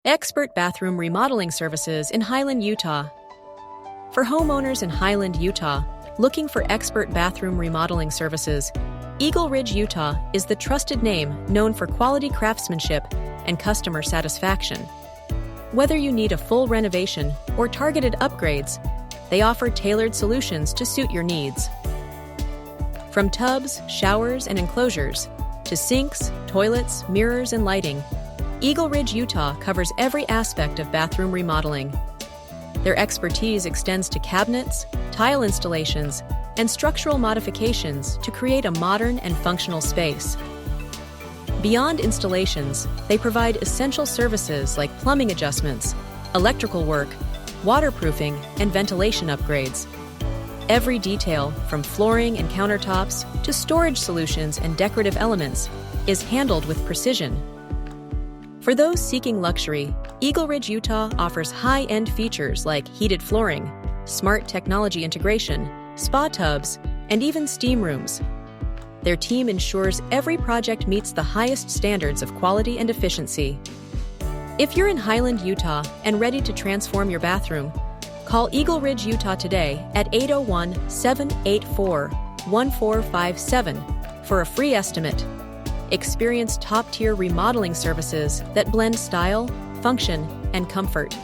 Expert bathroom remodeling services in Highland, Utah. For homeowners in Highland, Utah, looking for expert bathroom remodeling services, EagleRidge UT is the trusted name known for quality craftsmanship and customer satisfaction. Whether you need a full renovation or targeted upgrades, they offer tailored solutions to suit your needs. From tubs, showers, and enclosures, to sinks, toilets, mirrors, and lighting, EagleRidge UT covers every aspect of bathroom remodeling. Their expertise extends to cabinets, tile installations, and structural modifications to create a modern and functional space. Beyond installations, they provide essential services like plumbing adjustments, electrical work, waterproofing, and ventilation upgrades. Every detail, from flooring and countertops to storage solutions and decorative elements, is handled with precision. For those seeking luxury, EagleRidge UT offers high-end features like heated flooring, smart technology integration, spa tubs, and even steam rooms. Their team ensures every project meets the highest standards of quality and efficiency. If you're in Highland, Utah, and ready to transform your bathroom, call EagleRidge UT today at 801-784-1457 for a free estimate. Experience top-tier remodeling services that blend style, function, and comfort.